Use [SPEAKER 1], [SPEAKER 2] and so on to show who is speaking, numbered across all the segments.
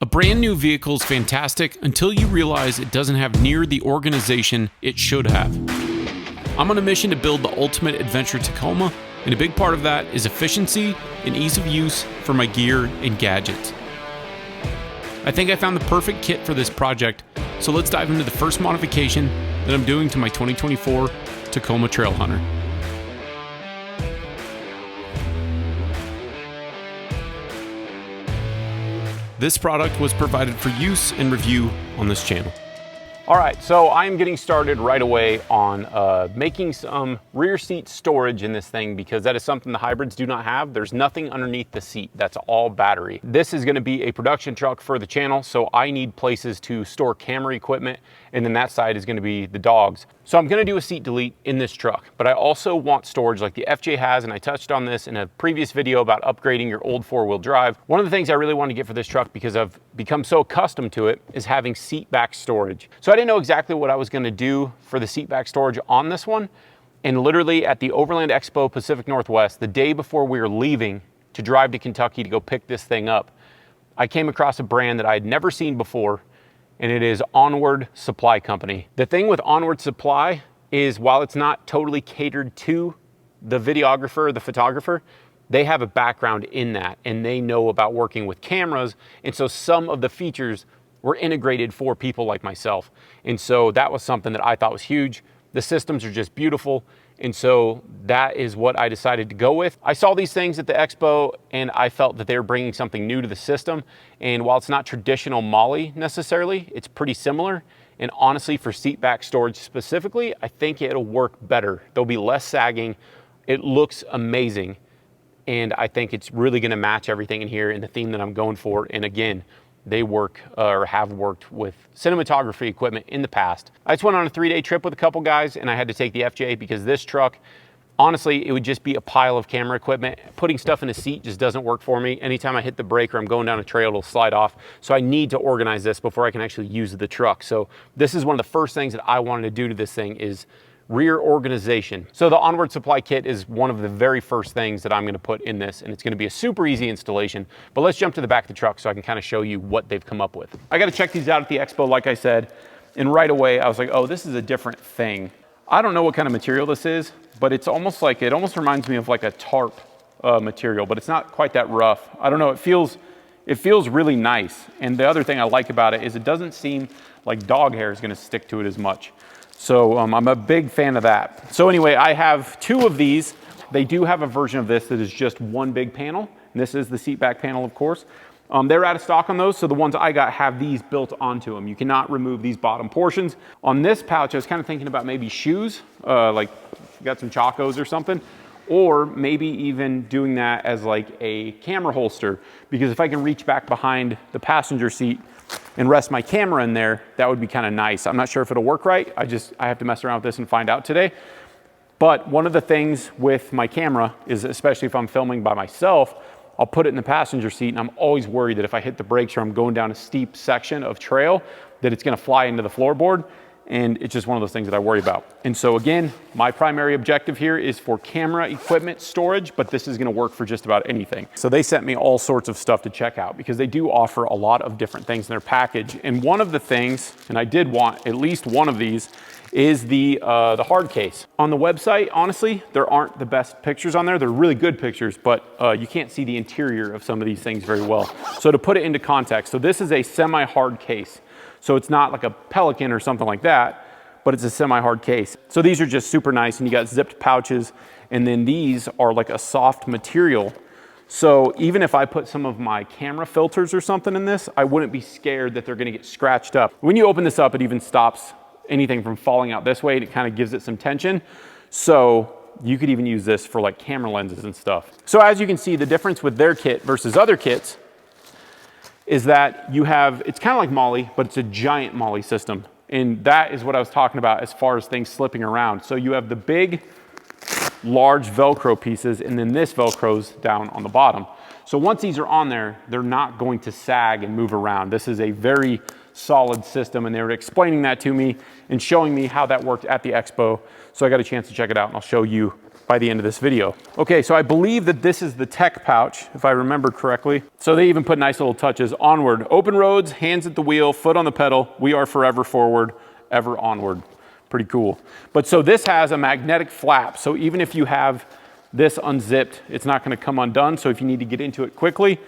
[SPEAKER 1] A brand new vehicle is fantastic until you realize it doesn't have near the organization it should have. I'm on a mission to build the ultimate adventure Tacoma, and a big part of that is efficiency and ease of use for my gear and gadgets. I think I found the perfect kit for this project, so let's dive into the first modification that I'm doing to my 2024 Tacoma Trailhunter. This product was provided for use and review on this channel.
[SPEAKER 2] All right, so I'm getting started right away on making some rear seat storage in this thing because that is something the hybrids do not have. There's nothing underneath the seat. That's all battery. This is gonna be a production truck for the channel, so I need places to store camera equipment, and then that side is gonna be the dogs. So I'm gonna do a seat delete in this truck, but I also want storage like the FJ has, and I touched on this in a previous video about upgrading your old four-wheel drive. One of the things I really want to get for this truck, because I've become so accustomed to it, is having seat back storage. So I didn't know exactly what I was gonna do for the seat back storage on this one. And literally at the Overland Expo Pacific Northwest, the day before we were leaving to drive to Kentucky to go pick this thing up, I came across a brand that I had never seen before, and it is ONWRD Supply Company. The thing with ONWRD Supply is while it's not totally catered to the videographer, the photographer, they have a background in that and they know about working with cameras. And so some of the features were integrated for people like myself. And so that was something that I thought was huge. The systems are just beautiful. And so that is what I decided to go with. I saw these things at the expo and I felt that they were bringing something new to the system. And while it's not traditional molle necessarily, it's pretty similar. And honestly, for seat back storage specifically, I think it'll work better. There'll be less sagging. It looks amazing. And I think it's really gonna match everything in here and the theme that I'm going for. And again, they work or have worked with cinematography equipment in the past. I just went on a 3-day trip with a couple guys and I had to take the FJ because this truck, honestly, it would just be a pile of camera equipment. Putting stuff in a seat just doesn't work for me. Anytime I hit the brake or I'm going down a trail, it'll slide off. So I need to organize this before I can actually use the truck. So this is one of the first things that I wanted to do to this thing is rear organization. So the ONWRD Supply Kit is one of the very first things that I'm gonna put in this, and it's gonna be a super easy installation. But let's jump to the back of the truck so I can kind of show you what they've come up with. I gotta check these out at the expo, like I said, and right away I was like, oh, this is a different thing. I don't know what kind of material this is, but it's almost like, it almost reminds me of like a tarp material, but it's not quite that rough. I don't know, it feels really nice. And the other thing I like about it is it doesn't seem like dog hair is gonna stick to it as much. So I'm a big fan of that. So anyway, I have 2 of these. They do have a version of this that is just one big panel. And this is the seat back panel, of course. They're out of stock on those, so the ones I got have these built onto them. You cannot remove these bottom portions. On this pouch, I was kind of thinking about maybe shoes, like you got some Chacos or something, or maybe even doing that as like a camera holster, because if I can reach back behind the passenger seat and rest my camera in there, that would be kind of nice. I'm not sure if it'll work right. I have to mess around with this and find out today. But one of the things with my camera is, especially if I'm filming by myself, I'll put it in the passenger seat and I'm always worried that if I hit the brakes or I'm going down a steep section of trail, that it's gonna fly into the floorboard. And it's just one of those things that I worry about. And so again, my primary objective here is for camera equipment storage, but this is gonna work for just about anything. So they sent me all sorts of stuff to check out because they do offer a lot of different things in their package. And one of the things, and I did want at least one of these, is the hard case. On the website, honestly, there aren't the best pictures on there. They're really good pictures, but you can't see the interior of some of these things very well. So to put it into context, so this is a semi-hard case. So it's not like a Pelican or something like that, but it's a semi-hard case. So these are just super nice, and you got zipped pouches, and then these are like a soft material. So even if I put some of my camera filters or something in this, I wouldn't be scared that they're gonna get scratched up. When you open this up, it even stops anything from falling out this way, and it kind of gives it some tension. So you could even use this for like camera lenses and stuff. So as you can see, the difference with their kit versus other kits is that you have, it's kind of like molle, but it's a giant molle system. And that is what I was talking about as far as things slipping around. So you have the big, large Velcro pieces, and then this Velcro's down on the bottom. So once these are on there, they're not going to sag and move around. This is a very solid system, and they were explaining that to me and showing me how that worked at the expo. So I got a chance to check it out, and I'll show you by the end of this video. Okay, so I believe that this is the tech pouch, if I remember correctly. So they even put nice little touches. Onward, open roads, hands at the wheel, foot on the pedal. We are forever forward, ever onward. Pretty cool. But so this has a magnetic flap. So even if you have this unzipped, it's not gonna come undone. So if you need to get into it quickly,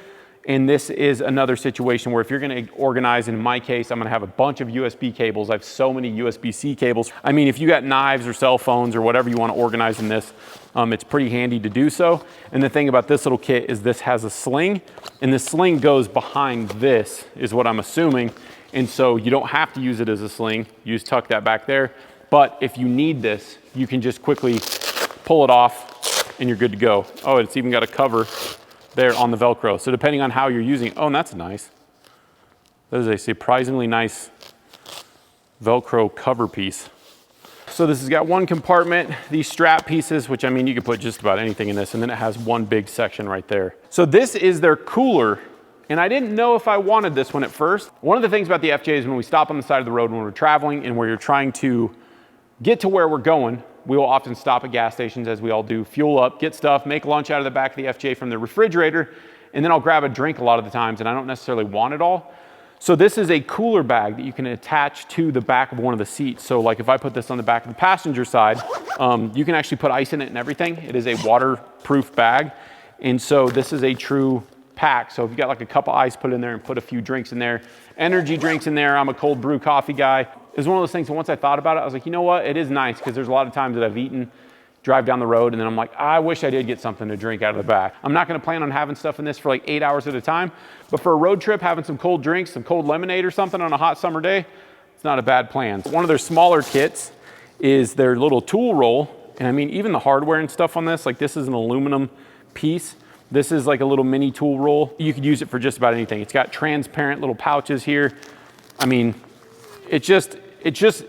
[SPEAKER 2] and this is another situation where if you're gonna organize, in my case, I'm gonna have a bunch of USB cables. I have so many USB-C cables. I mean, if you got knives or cell phones or whatever you wanna organize in this, it's pretty handy to do so. And the thing about this little kit is this has a sling, and the sling goes behind this, is what I'm assuming. And so you don't have to use it as a sling. You just tuck that back there. But if you need this, you can just quickly pull it off and you're good to go. Oh, it's even got a cover there on the Velcro. So depending on how you're using it, oh, and that's nice. That is a surprisingly nice Velcro cover piece. So this has got one compartment, these strap pieces, which I mean, you could put just about anything in this, and then it has one big section right there. So this is their cooler, and I didn't know if I wanted this one at first. One of the things about the FJ is when we stop on the side of the road when we're traveling and where you're trying to get to where we're going, we will often stop at gas stations, as we all do, fuel up, get stuff, make lunch out of the back of the FJ from the refrigerator, and then I'll grab a drink a lot of the times, and I don't necessarily want it all. So this is a cooler bag that you can attach to the back of one of the seats. So like if I put this on the back of the passenger side, you can actually put ice in it and everything. It is a waterproof bag, and so this is a true pack. So if you got like a cup of ice, put it in there and put a few drinks in there. Energy drinks in there. I'm a cold brew coffee guy. It was one of those things, and once I thought about it, I was like, you know what? It is nice, because there's a lot of times that I've eaten, drive down the road, and then I'm like, I wish I did get something to drink out of the back. I'm not gonna plan on having stuff in this for like 8 hours at a time, but for a road trip, having some cold drinks, some cold lemonade or something on a hot summer day, it's not a bad plan. One of their smaller kits is their little tool roll, and I mean, even the hardware and stuff on this, like this is an aluminum piece. This is like a little mini tool roll. You could use it for just about anything. It's got transparent little pouches here. I mean, it just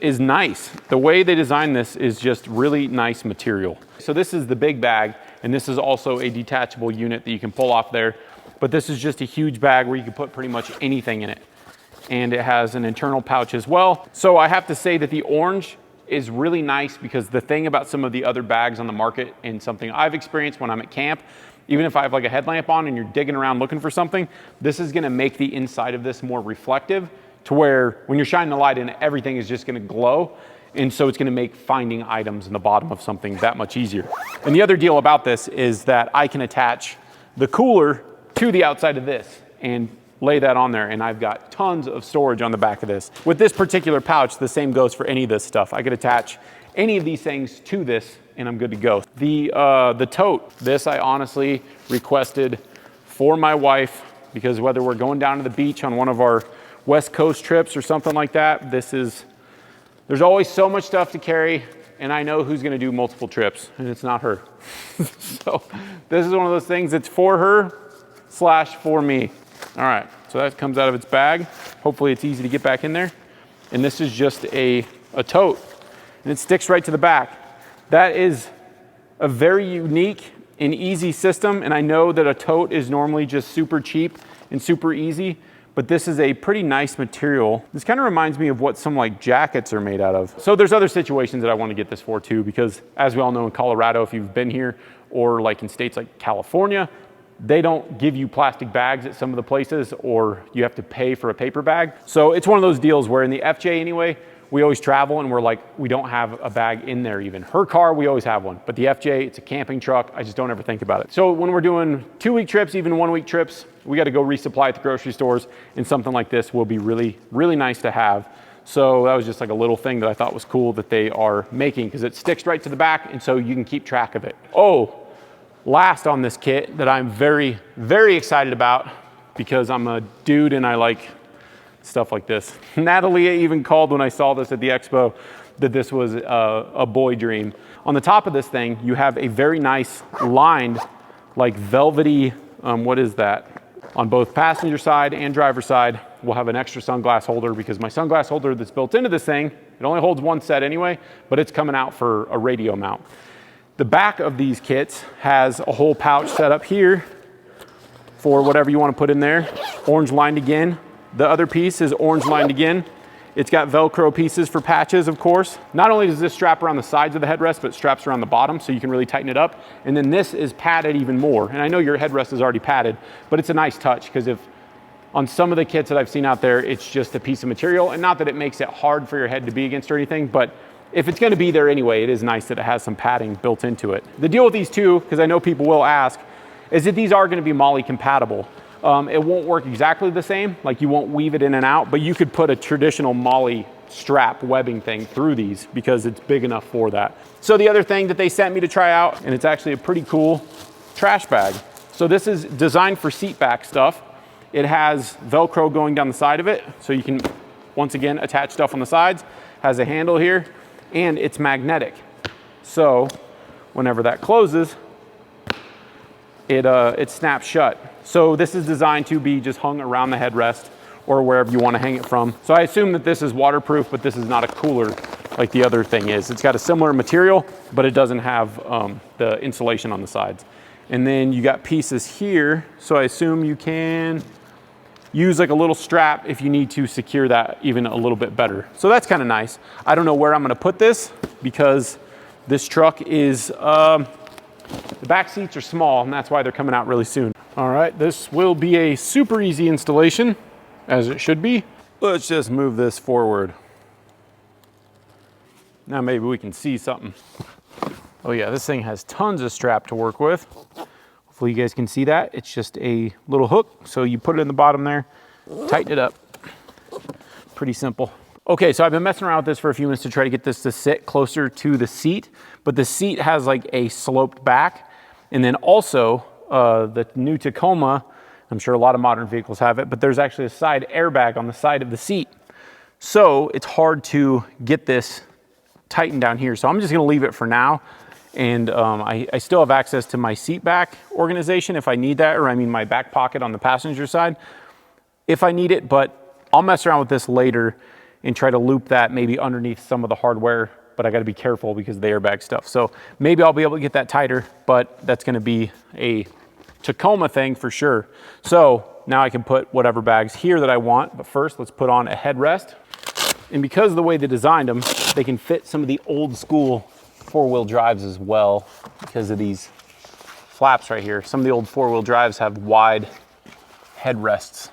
[SPEAKER 2] is nice. The way they designed this is just really nice material. So this is the big bag, and this is also a detachable unit that you can pull off there. But this is just a huge bag where you can put pretty much anything in it. And it has an internal pouch as well. So I have to say that the orange is really nice, because the thing about some of the other bags on the market, and something I've experienced when I'm at camp, even if I have like a headlamp on and you're digging around looking for something, this is gonna make the inside of this more reflective, to where when you're shining the light in it, everything is just gonna glow. And so it's gonna make finding items in the bottom of something that much easier. And the other deal about this is that I can attach the cooler to the outside of this and lay that on there, and I've got tons of storage on the back of this. With this particular pouch, the same goes for any of this stuff. I could attach any of these things to this and I'm good to go. The tote, this I honestly requested for my wife, because whether we're going down to the beach on one of our West Coast trips or something like that, there's always so much stuff to carry, and I know who's gonna do multiple trips, and it's not her. So this is one of those things that's for her / for me. All right, so that comes out of its bag. Hopefully it's easy to get back in there. And this is just a tote, and it sticks right to the back. That is a very unique and easy system, and I know that a tote is normally just super cheap and super easy, but this is a pretty nice material. This kind of reminds me of what some like jackets are made out of. So there's other situations that I want to get this for too, because as we all know in Colorado, if you've been here, or like in states like California, they don't give you plastic bags at some of the places, or you have to pay for a paper bag. So it's one of those deals where in the FJ anyway, we always travel and we're like, we don't have a bag in there even. Her car, we always have one, but the FJ, it's a camping truck. I just don't ever think about it. So when we're doing 2-week trips, even 1-week trips, we got to go resupply at the grocery stores, and something like this will be really, really nice to have. So that was just like a little thing that I thought was cool that they are making, because it sticks right to the back, and so you can keep track of it. Oh, last on this kit that I'm very, very excited about, because I'm a dude and I like stuff like this. Natalia even called when I saw this at the expo that this was a boy dream. On the top of this thing, you have a very nice lined, like velvety, what is that? On both passenger side and driver side, we'll have an extra sunglass holder, because my sunglass holder that's built into this thing, it only holds one set anyway, but it's coming out for a radio mount. The back of these kits has a whole pouch set up here for whatever you want to put in there. Orange lined again. The other piece is orange lined again. It's got Velcro pieces for patches, of course. Not only does this strap around the sides of the headrest, but it straps around the bottom so you can really tighten it up. And then this is padded even more. And I know your headrest is already padded, but it's a nice touch because if on some of the kits that I've seen out there, it's just a piece of material. And not that it makes it hard for your head to be against or anything, but if it's gonna be there anyway, it is nice that it has some padding built into it. The deal with these two, because I know people will ask, is that these are gonna be molle compatible. It won't work exactly the same, like you won't weave it in and out, but you could put a traditional molle strap webbing thing through these because it's big enough for that. So the other thing that they sent me to try out, and it's actually a pretty cool trash bag. So this is designed for seat back stuff. It has Velcro going down the side of it, so you can, once again, attach stuff on the sides. Has a handle here, and it's magnetic. So whenever that closes, it snaps shut. So this is designed to be just hung around the headrest or wherever you want to hang it from. So I assume that this is waterproof, but this is not a cooler like the other thing is. It's got a similar material, but it doesn't have the insulation on the sides. And then you got pieces here. So I assume you can use like a little strap if you need to secure that even a little bit better. So that's kind of nice. I don't know where I'm going to put this because this truck is, the back seats are small, and that's why they're coming out really soon. All right, this will be a super easy installation, as it should be. Let's just move this forward. Now maybe we can see something. Oh yeah, this thing has tons of strap to work with. Hopefully you guys can see that. It's just a little hook, so you put it in the bottom there, tighten it up. Pretty simple. Okay, so I've been messing around with this for a few minutes to try to get this to sit closer to the seat, but the seat has like a sloped back. And then also the new Tacoma, I'm sure a lot of modern vehicles have it, but there's actually a side airbag on the side of the seat. So it's hard to get this tightened down here. So I'm just gonna leave it for now. And I still have access to my seat back organization if I need that, or I mean my back pocket on the passenger side if I need it, but I'll mess around with this later and try to loop that maybe underneath some of the hardware, but I gotta be careful because of the airbag stuff. So maybe I'll be able to get that tighter, but that's gonna be a Tacoma thing for sure. So now I can put whatever bags here that I want, but first let's put on a headrest. And because of the way they designed them, they can fit some of the old school four-wheel drives as well because of these flaps right here. Some of the old four-wheel drives have wide headrests,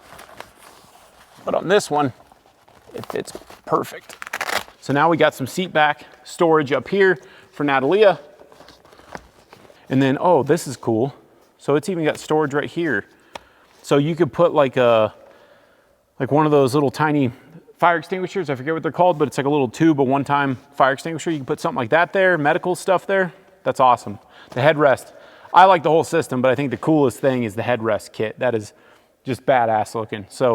[SPEAKER 2] but on this one, it fits perfect. So now we got some seat back storage up here for Natalia. And then, oh, this is cool. So it's even got storage right here. So you could put like one of those little tiny fire extinguishers. I forget what they're called, but it's like a little tube, a one-time fire extinguisher. You can put something like that there, medical stuff there. That's awesome. The headrest, I like the whole system, but I think the coolest thing is the headrest kit. That is just badass looking. So,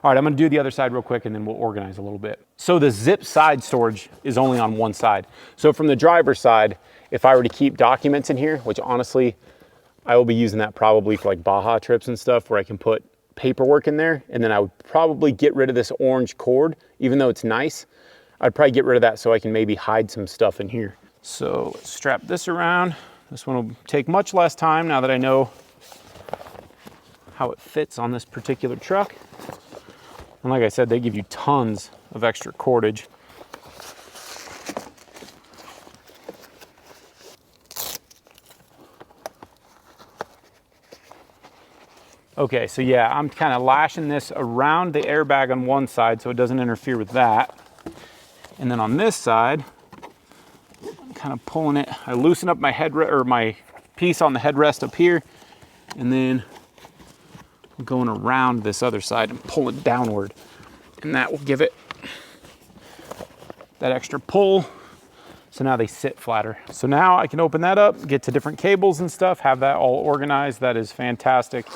[SPEAKER 2] all right, I'm gonna do the other side real quick and then we'll organize a little bit. So the zip side storage is only on one side. So from the driver's side, if I were to keep documents in here, which honestly, I will be using that probably for like Baja trips and stuff where I can put paperwork in there, and then I would probably get rid of this orange cord, even though it's nice. I'd probably get rid of that so I can maybe hide some stuff in here. So let's strap this around. This one will take much less time now that I know how it fits on this particular truck. And like I said, they give you tons of extra cordage. Okay, so yeah, I'm kind of lashing this around the airbag on one side so it doesn't interfere with that. And then on this side, I'm kind of pulling it. I loosen up my my piece on the headrest up here, and then I'm going around this other side and pull it downward. And that will give it that extra pull. So now they sit flatter. So now I can open that up, get to different cables and stuff, have that all organized. That is fantastic.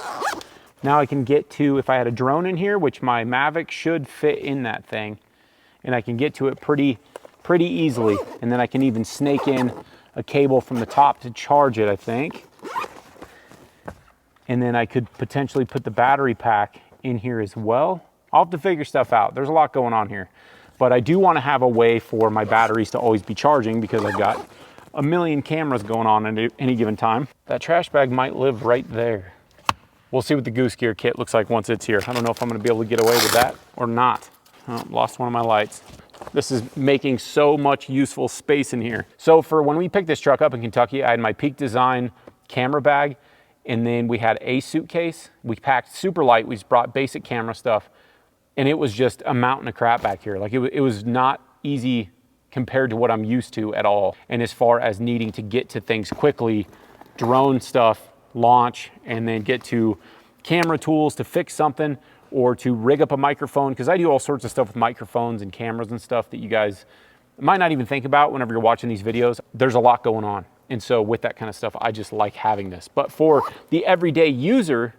[SPEAKER 2] Now I can get to, if I had a drone in here, which my Mavic should fit in that thing, and I can get to it pretty easily. And then I can even snake in a cable from the top to charge it, I think. And then I could potentially put the battery pack in here as well. I'll have to figure stuff out. There's a lot going on here. But I do want to have a way for my batteries to always be charging because I've got a million cameras going on at any given time. That trash bag might live right there. We'll see what the goose gear kit looks like once it's here. I don't know if I'm going to be able to get away with that or not. Oh, lost one of my lights. This is making so much useful space in here. So for when we picked this truck up in Kentucky, I had my Peak Design camera bag, and then we had a suitcase. We packed super light. We just brought basic camera stuff, and it was just a mountain of crap back here. Like it was not easy compared to what I'm used to at all. And as far as needing to get to things quickly, drone stuff, launch, and then get to camera tools to fix something or to rig up a microphone, because I do all sorts of stuff with microphones and cameras and stuff that you guys might not even think about whenever you're watching these videos. There's a lot going on. And so with that kind of stuff, I just like having this. But for the everyday user,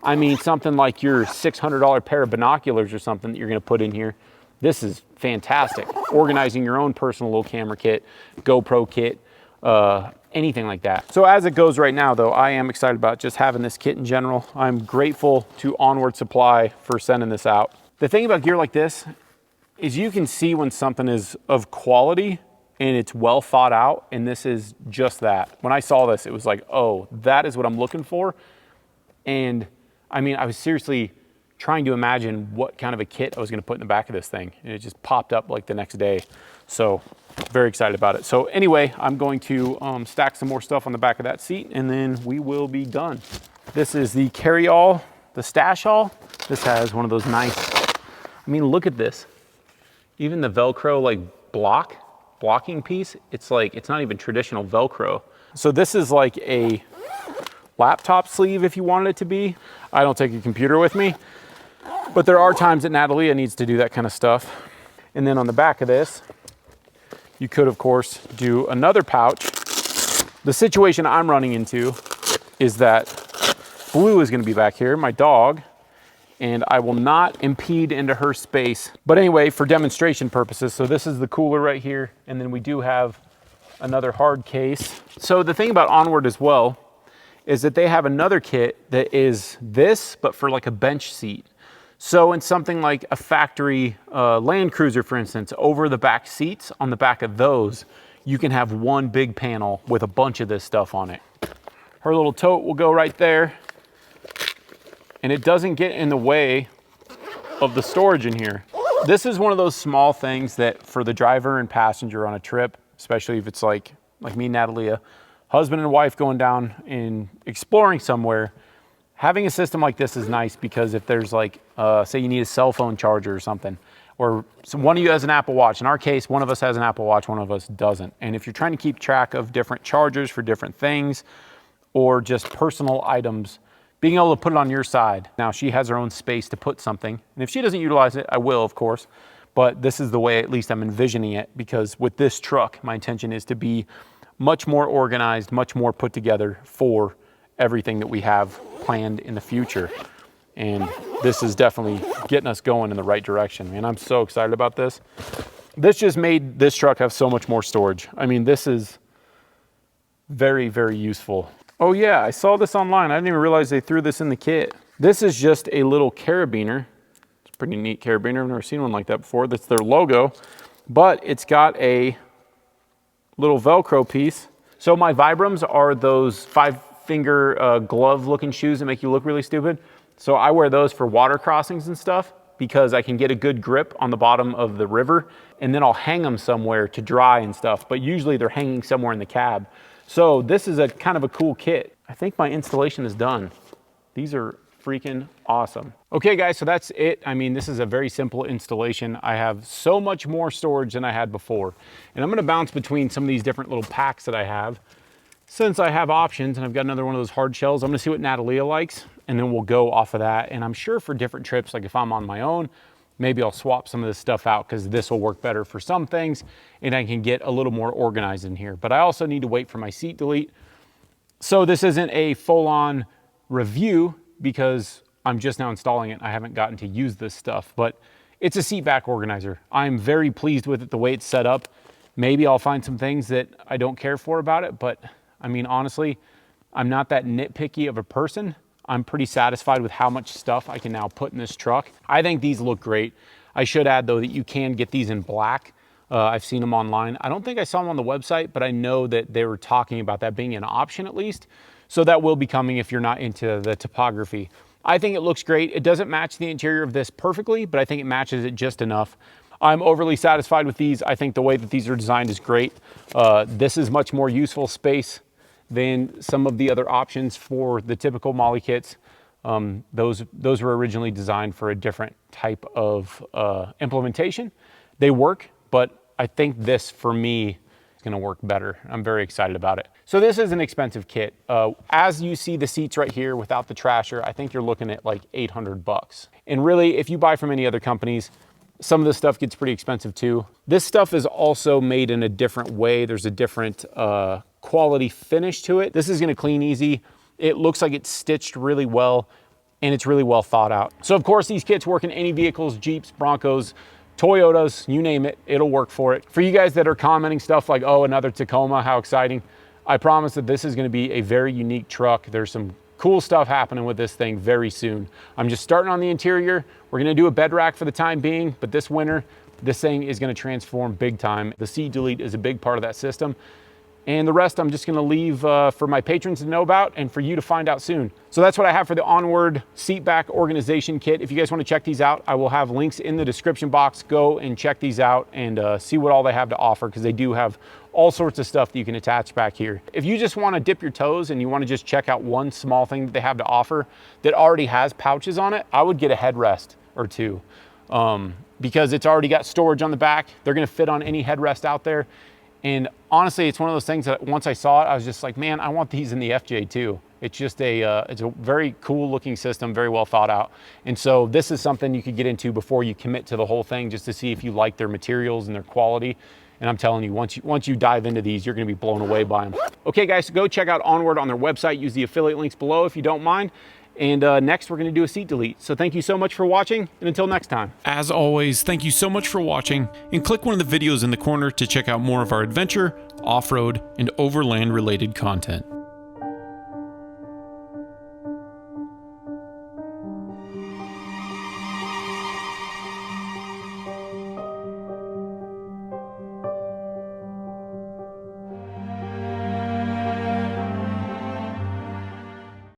[SPEAKER 2] I mean, something like your $600 pair of binoculars or something that you're gonna put in here, this is fantastic. Organizing your own personal little camera kit, GoPro kit, anything like that. So as it goes right now though, I am excited about just having this kit in general. I'm grateful to ONWRD Supply for sending this out. The thing about gear like this is you can see when something is of quality and it's well thought out, and this is just that. When I saw this, it was like, oh, that is what I'm looking for. And I mean, I was seriously trying to imagine what kind of a kit I was gonna put in the back of this thing, and it just popped up like the next day. So very excited about it. So anyway, I'm going to stack some more stuff on the back of that seat, and then we will be done. This is the carry-all, the stash haul. This has one of those nice, I mean, look at this. Even the Velcro like blocking piece, it's like, it's not even traditional Velcro. So this is like a laptop sleeve if you wanted it to be. I don't take a computer with me, but there are times that Natalia needs to do that kind of stuff. And then on the back of this, you could, of course, do another pouch. The situation I'm running into is that Blue is gonna be back here, my dog, and I will not impede into her space. But anyway, for demonstration purposes, so this is the cooler right here, and then we do have another hard case. So the thing about ONWRD as well is that they have another kit that is this, but for like a bench seat. So in something like a factory Land Cruiser, for instance, over the back seats, on the back of those, you can have one big panel with a bunch of this stuff on it. Her little tote will go right there, and it doesn't get in the way of the storage in here. This is one of those small things that for the driver and passenger on a trip, especially if it's like me and Natalia, husband and wife going down and exploring somewhere, having a system like this is nice, because if there's like, say you need a cell phone charger or something, or one of you has an Apple Watch. In our case, one of us has an Apple Watch, one of us doesn't. And if you're trying to keep track of different chargers for different things, or just personal items, being able to put it on your side. Now she has her own space to put something, and if she doesn't utilize it, I will, of course. But this is the way at least I'm envisioning it, because with this truck, my intention is to be much more organized, much more put together for everything that we have planned in the future. And this is definitely getting us going in the right direction, man. I'm so excited about this. This just made this truck have so much more storage. I mean, this is very, very useful. Oh yeah, I saw this online. I didn't even realize they threw this in the kit. This is just a little carabiner. It's a pretty neat carabiner. I've never seen one like that before. That's their logo, but it's got a little Velcro piece. So my Vibrams are those 5-finger glove looking shoes that make you look really stupid. So I wear those for water crossings and stuff, because I can get a good grip on the bottom of the river, and then I'll hang them somewhere to dry and stuff. But usually they're hanging somewhere in the cab. So this is a kind of a cool kit. I think my installation is done. These are freaking awesome. Okay guys, so that's it. I mean, this is a very simple installation. I have so much more storage than I had before. And I'm gonna bounce between some of these different little packs that I have. Since I have options, and I've got another one of those hard shells, I'm gonna see what Natalia likes, and then we'll go off of that. And I'm sure for different trips, like if I'm on my own, maybe I'll swap some of this stuff out, because this will work better for some things, and I can get a little more organized in here. But I also need to wait for my seat delete. So this isn't a full-on review, because I'm just now installing it. I haven't gotten to use this stuff, but it's a seat back organizer. I'm very pleased with it, the way it's set up. Maybe I'll find some things that I don't care for about it, but I mean, honestly, I'm not that nitpicky of a person. I'm pretty satisfied with how much stuff I can now put in this truck. I think these look great. I should add though that you can get these in black. I've seen them online. I don't think I saw them on the website, but I know that they were talking about that being an option at least. So that will be coming if you're not into the topography. I think it looks great. It doesn't match the interior of this perfectly, but I think it matches it just enough. I'm overly satisfied with these. I think the way that these are designed is great. This is much more useful space than some of the other options for the typical molle kits. Those were originally designed for a different type of implementation. They work, but I think this for me is gonna work better. I'm very excited about it. So this is an expensive kit. As you see the seats right here without the trasher, I think you're looking at like 800 bucks. And really, if you buy from any other companies, some of this stuff gets pretty expensive too. This stuff is also made in a different way. There's a different quality finish to it. This is gonna clean easy. It looks like it's stitched really well, and it's really well thought out. So of course, these kits work in any vehicles, Jeeps, Broncos, Toyotas, you name it, it'll work for it. For you guys that are commenting stuff like, oh, another Tacoma, how exciting. I promise that this is gonna be a very unique truck. There's some cool stuff happening with this thing very soon. I'm just starting on the interior. We're gonna do a bed rack for the time being, but this winter, this thing is gonna transform big time. The seat delete is a big part of that system. And the rest I'm just gonna leave for my patrons to know about and for you to find out soon. So that's what I have for the ONWRD Seatback Organization Kit. If you guys wanna check these out, I will have links in the description box. Go and check these out and see what all they have to offer, because they do have all sorts of stuff that you can attach back here. If you just wanna dip your toes and you wanna just check out one small thing that they have to offer that already has pouches on it, I would get a headrest or two, because it's already got storage on the back. They're gonna fit on any headrest out there. And honestly, it's one of those things that once I saw it, I was just like, man, I want these in the FJ too. It's just it's a very cool looking system, very well thought out. And so this is something you could get into before you commit to the whole thing, just to see if you like their materials and their quality. And I'm telling you, once you dive into these, you're gonna be blown away by them. Okay guys, so go check out ONWRD on their website. Use the affiliate links below if you don't mind. And next we're gonna do a seat delete. So thank you so much for watching, and until next time.
[SPEAKER 1] As always, thank you so much for watching, and click one of the videos in the corner to check out more of our adventure, off-road, and overland related content.